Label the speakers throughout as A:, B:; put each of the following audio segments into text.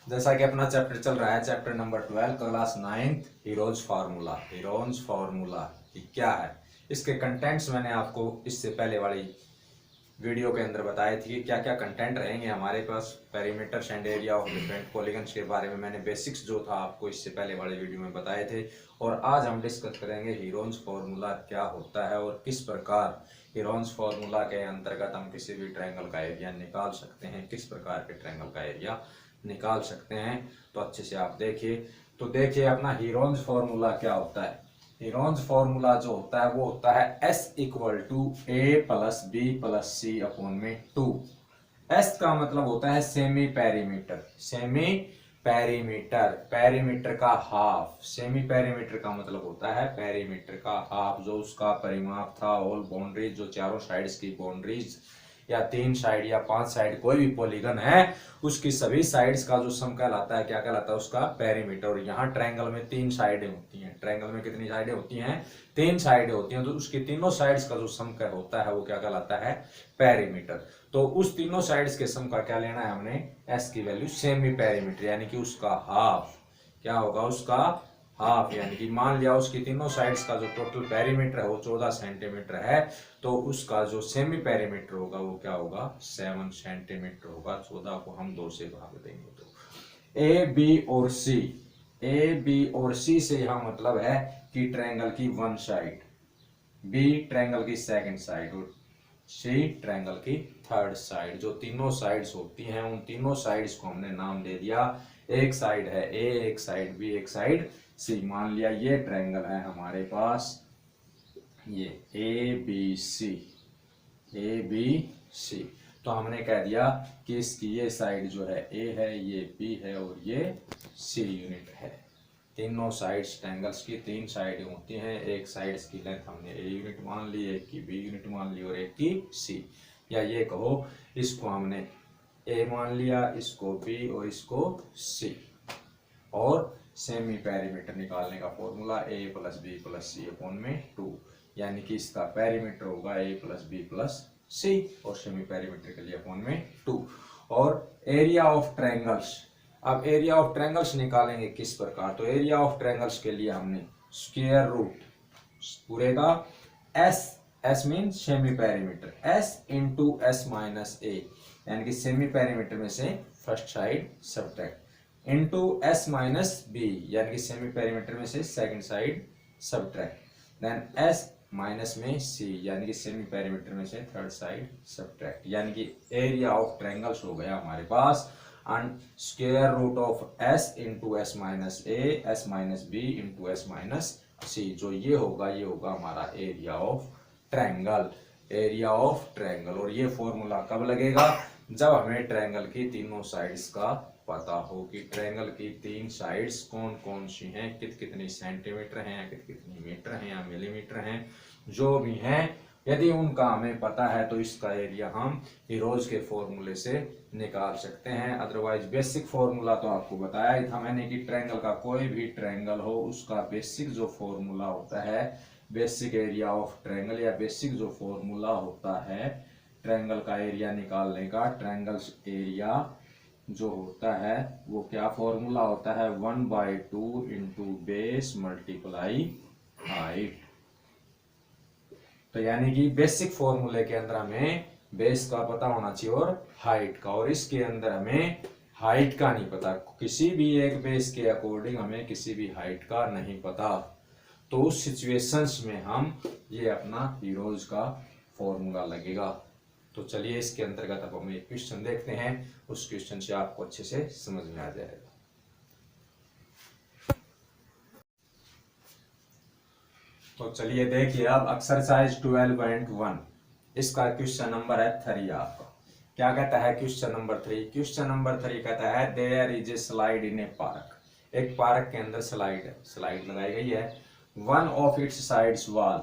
A: जैसा कि अपना चैप्टर चल रहा है, chapter number 12 class 9 heroes formula. Heroes formula ये क्या है, इसके कंटेंट्स मैंने आपको इससे पहले वाली वीडियो के अंदर बताए थे कि क्या क्या कंटेंट रहेंगे हमारे पास। Perimeter and area of different polygons के बारे में मैंने बेसिक्स जो था आपको इससे पहले वाले वीडियो में बताए थे। और आज हम डिस्कस करेंगे हीरोज फार्मूला क्या होता है और किस प्रकार हीरोज फार्मूला के अंतर्गत हम किसी भी ट्रायंगल का एरिया निकाल सकते हैं, किस प्रकार के ट्रायंगल का एरिया निकाल सकते हैं। तो अच्छे से आप देखिए। तो देखिए अपना हीरोज फार्मूला क्या होता है। हीरोज फार्मूला जो होता है वो होता है S equal to A plus B plus C upon में 2। एस का मतलब होता है semi perimeter. Semi perimeter, perimeter का हाफ। सेमी पेरीमीटर का मतलब होता है पेरीमीटर का हाफ, जो उसका परिमाप था ऑल बाउंड्रीज, जो चारों साइड्स की बाउंड्रीज या 3 साइड या 5 साइड कोई भी पॉलीगन है उसकी सभी साइड्स का जो सम कहलाता है, क्या कहलाता है, उसका पेरीमीटर। और यहाँ ट्रायंगल में 3 साइडें होती हैं। ट्रायंगल में कितनी साइडें होती हैं? 3 साइडें होती हैं। तो उसकी तीनों साइड्स का जो सम होता है वो क्या कहलाता है? पेरीमीटर। तो उस तीनों साइड्स के सम का क्या लेना है हमने? एस की वैल्यू सेमी पेरीमीटर, यानी कि उसका हाफ। क्या होगा? उसका हाफ। यानी कि मान लिया उसकी तीनों साइड्स का जो टोटल पेरीमीटर है वो 14 सेंटीमीटर है, तो उसका जो सेमी पेरीमीटर होगा वो क्या होगा? 7 सेंटीमीटर होगा। 14 को हम 2 से भाग देंगे तो ए बी और सी, ए बी और सी से यहां मतलब है कि ट्रायंगल की वन साइड, बी ट्रायंगल की सेकंड साइड और सी ट्रायंगल की थर्ड साइड। जो तीनों साइड्स होती हैं उन तीनों साइड्स को हमने नाम दे दिया। एक साइड है ए, एक साइड बी, एक साइड सी। मान लिया ये ट्रायंगल है हमारे पास, ये A B C, A B C. तो हमने कह दिया कि इसकी ये साइड जो है ए है, ये बी है और ये सी यूनिट है। तीनों साइड्स ट्रायंगल्स की 3 साइड होती हैं। एक साइड्स की लेंथ हमने ए यूनिट मान ली, एक की बी यूनिट मान ली और एक की सी। या ये कहो इसको हमने ए मान लिया, इसको बी और इसको सी। और सेमी पेरीमीटर निकालने का फॉर्मूला ए plus B plus C upon में 2, यानी कि इसका पेरीमीटर होगा ए प्लस बी प्लस सी और सेमी पेरीमीटर के लिए अपॉन में 2। और एरिया ऑफ ट्रायंगल्स, अब एरिया ऑफ ट्रायंगल्स निकालेंगे किस प्रकार? तो एरिया ऑफ ट्रायंगल्स के लिए हमने स्क्वायर रूट पूरे का S, S mean semi perimeter, S into S minus A, यानी कि सेमी पेरीमीटर में से first side subtract, into S minus B, यानी कि सेमी पेरीमीटर में से second side subtract, then S minus में सी, यानी कि सेमी पेरीमीटर में से थर्ड साइड सब्ट्रैक्ट। यानी कि एरिया ऑफ ट्रायंगल्स हो गया हमारे पास and square root of s into S minus a, s minus b into S minus c. जो ये होगा हमारा area of triangle, area of triangle. और ये फॉर्मूला कब लगेगा? जब हमें ट्रायंगल की तीनों साइड्स का पता हो कि ट्रायंगल की 3 साइड्स कौन कौन सी हैं, कितनी सेंटीमीटर हैं या कितनी मीटर हैं या मिलीमीटर हैं, जो भी हैं, यदि उनका हमें पता है तो इसका एरिया हम हीरोज के फॉर्मूले से निकाल सकते हैं। अदरवाइज बेसिक फॉर्मूला तो आपको बताया ही था मैंने कि ट्रायंगल का कोई भी ट्रायंगल हो उसका बेसिक जो फॉर्मूला होता है, बेसिक एरिया ऑफ ट्रायंगल या बेसिक जो फॉर्मूला होता है ट्रायंगल का एरिया निकालने का, ट्रायंगल्स एरिया जो होता है वो क्या फॉर्मूला होता है? 1/2 इंटू बेस मल्टीप्लाई हाइट। तो यानी कि बेसिक फॉर्मूले के अंदर हमें बेस का पता होना चाहिए और हाइट का, और इसके अंदर हमें हाइट का नहीं पता। किसी भी एक बेस के अकॉर्डिंग हमें किसी भी हाइट का नहीं पता। तो उस सिचुएशंस में हम ये अपना हीरोज का फॉर्मूला लगेगा। तो चलिए इसके अंतर्गत अब हम एक क्वेश्चन देखते हैं, उस क्वेश्चन से आपको अच्छे से समझ में आ जाएगा। तो चलिए देखिए अब एक्सरसाइज 12.1, इसका क्वेश्चन नंबर है 3 आपका। क्या कहता है क्वेश्चन नंबर 3? क्वेश्चन नंबर 3 कहता है there is a slide in a park. एक पार्क के अंदर स्लाइड लगाई गई है। One of its sides wall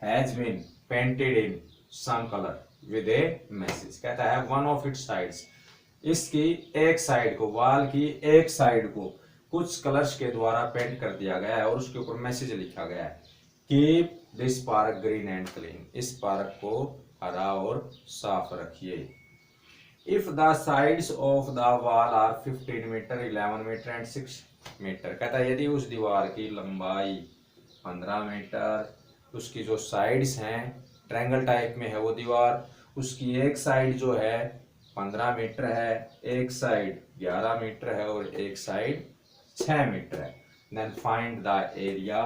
A: has been painted in some colour with a message. कहता है वन ऑफ इट्स साइड्स, इसकी एक साइड को, वॉल की एक साइड को कुछ कलर्स के द्वारा पेंट कर दिया गया है और उसके ऊपर मैसेज लिखा गया है keep this park green and clean. इस पार्क को हरा और साफ रखिए। If the sides of the wall are 15 metre, 11 metre and 6 metre. कहता है यदि उस दीवार की लंबाई 15 मीटर, उसकी जो साइड्स हैं, ट्रायंगल टाइप में है वो दीवार, उसकी एक साइड जो है 15 मीटर है, एक साइड 11 मीटर है और एक साइड 6 मीटर है, then find the area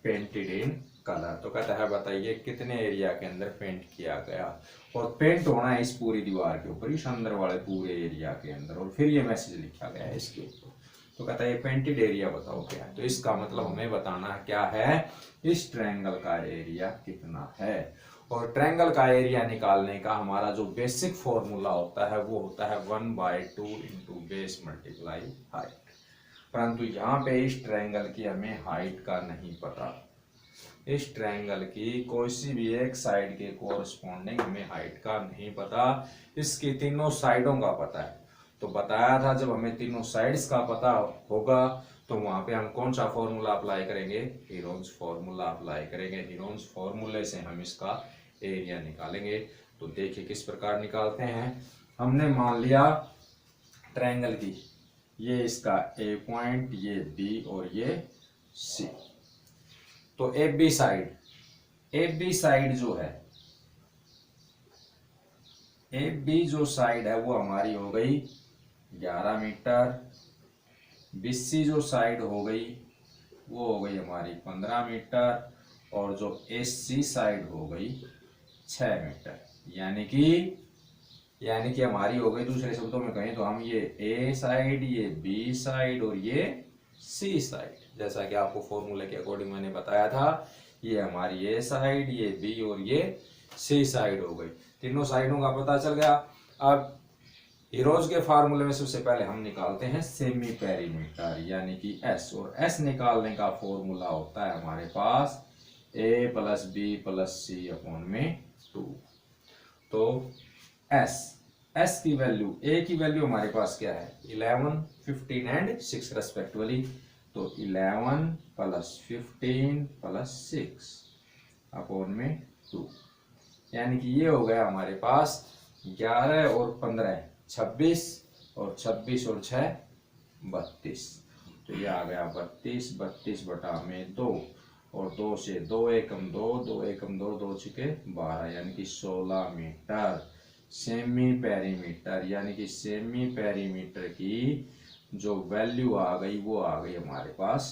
A: painted in colour. तो कहता है बताइए कितने एरिया के अंदर पेंट किया गया, और पेंट होना है इस पूरी दीवार के ऊपर, इस अंदर वाले पूरे एरिया के अंदर, और फिर ये मैसेज लिखा गया है इसके ऊपर। तो कहता है ये पेंटेड एरिया बताओ क्या है। तो इसका मतलब हमें बताना क्या है, इस ट्रायंगल का एरिया कितना है। और ट्रायंगल का एरिया निकालने का हमारा जो बेसिक फॉर्मूला होता है वो होता है 1/2 इंटू बेस मल्टीप्लाई हाइट। परंतु यहाँ पे इस ट्रायंगल की हमें हाइट का नहीं पता, इस ट्रायंगल की कोई सी भी एक साइड के कोरस्पॉन्डिंग हमें हाइट का नहीं पता, इसकी तीनों साइडों का पता है। तो बताया था जब हमें तीनों साइड्स का पता होगा तो वहां पे हम कौन सा फॉर्मूला अप्लाई करेंगे, हीरोन्स फॉर्मूला अप्लाई करेंगे। हीरोन्स फॉर्मूले से हम इसका एरिया निकालेंगे। तो देखिए किस प्रकार निकालते हैं। हमने मान लिया ट्रायंगल की, ये इसका ए पॉइंट, ये बी और ये सी। तो ए बी साइड जो है, ए बी जो साइड है वो हमारी हो गई 11 मीटर, बी सी जो साइड हो गई वो हो गई हमारी 15 मीटर, और जो ए सी साइड हो गई 6 मीटर। यानी कि हमारी हो गई, दूसरे शब्दों में कहें तो हम ये ए साइड, ये बी साइड और ये सी साइड, जैसा कि आपको फॉर्मूले के अकॉर्डिंग मैंने बताया था, ये हमारी ए साइड, ये बी और ये सी साइड हो गई। तीनों साइडों का पता चल गया। अब हीरोज के फार्मूले में सबसे पहले हम निकालते हैं सेमी पेरीमीटर यानी कि एस, और एस निकालने का फॉर्मूला होता है हमारे पास ए plus B plus C upon में 2। तो एस की वैल्यू, ए की वैल्यू हमारे पास क्या है 11, 15 एंड 6 रेस्पेक्टिवली। तो 11 प्लस 15 प्लस 6 अपॉन में 2, यानी कि ये हो गया हमारे पास 11 और 15 26, और 26 और 6 32। तो ये आ गया 32, 32 बटा में 2, और 2 से 2 एकम 2, 2 एकम 2, 2 छिके 12, यानी कि 16 मीटर सेमी पेरीमीटर। यानी कि सेमी पेरीमीटर की जो वैल्यू आ गई वो आ गई हमारे पास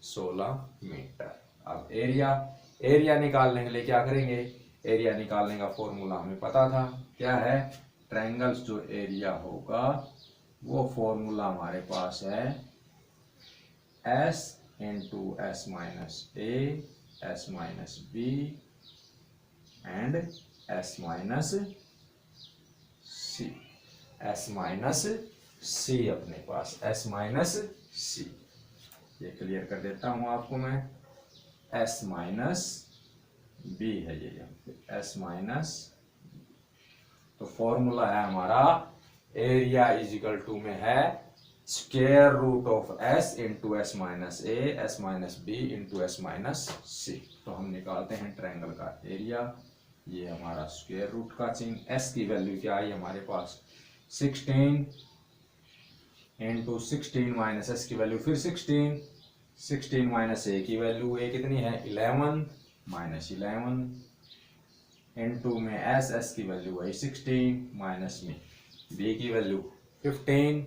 A: 16 मीटर। अब एरिया निकालने के लिए क्या करेंगे, एरिया निकालने का फॉर्मूला हमें पता था, क्या है, ट्रायंगल्स जो एरिया होगा वो फॉर्मूला हमारे पास है s into S minus a, s minus b and s minus c. S minus c अपने पास, एस माइनस सी, ये क्लियर कर देता हूं आपको मैं। एस माइनस बी है ये, एस माइनस, तो फॉर्मूला है हमारा एरिया इज इक्वल टू में है square root of s into S minus a, s minus b into S minus c. तो हम निकालते हैं ट्रायंगल का एरिया, ये हमारा स्क्वायर रूट का चिन्ह। एस की वैल्यू क्या आई हमारे पास 16 इंटू 16 माइनस एस की वैल्यू फिर 16, 16 माइनस ए की वैल्यू, ए कितनी है 11 माइनस 11 इंटू में एस की वैल्यू है 16 माइनस में बी की वैल्यू 15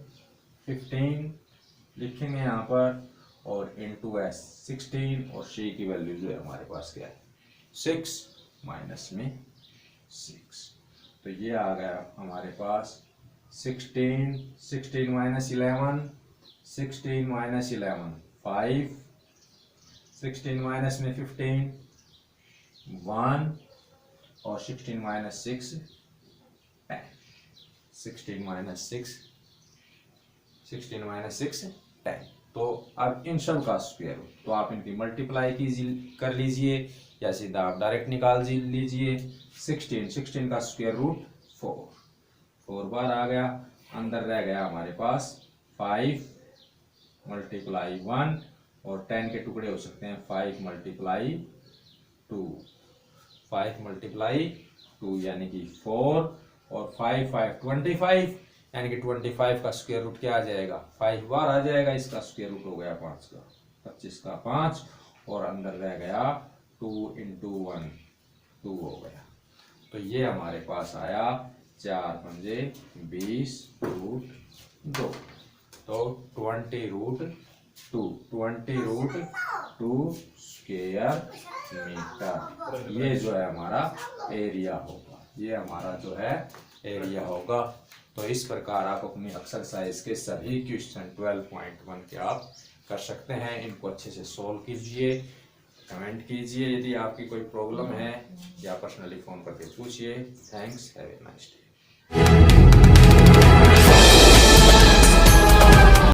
A: लिखेंगे यहाँ पर, और इंटू एस 16, और सी की वैल्यू जो है हमारे पास क्या है 6 माइनस में 6। तो ये आ गया हमारे पास 16 माइनस 11, 16 माइनस 11 5, 16 माइनस में 15 1, और 16 माइनस 6 10, 16 माइनस 6 10। तो अब इन सब का स्क्वायर रूट, तो आप इनकी मल्टीप्लाई कर लीजिए या सीधा आप डायरेक्ट निकाल लीजिए। 16 का स्क्वायर रूट 4 बार आ गया, अंदर रह गया हमारे पास 5 मल्टीप्लाई 1, और 10 के टुकड़े हो सकते हैं 5 मल्टीप्लाई 2, 5 मल्टीप्लाई 2 यानी कि 4, और 5 5 25, यानी कि 25 का स्क्वायर रूट क्या आ जाएगा, 5 बार आ जाएगा, इसका स्क्वायर रूट हो गया 5 का, 25 का 5, और अंदर रह गया 2 इंटू 1, 2 हो गया। तो ये हमारे पास आया 4 पंजे 20 रूट 2। तो 20 रूट 2 स्क्वायर मीटर, ये जो है हमारा एरिया होगा, ये हमारा जो है एरिया होगा। तो इस प्रकार आप अपनी एक्सरसाइज के सभी क्वेश्चन 12.1 के आप कर सकते हैं। इनको अच्छे से सोल्व कीजिए, कमेंट कीजिए यदि आपकी कोई प्रॉब्लम है, या पर्सनली फ़ोन करके पूछिए। Thanks, have a nice day.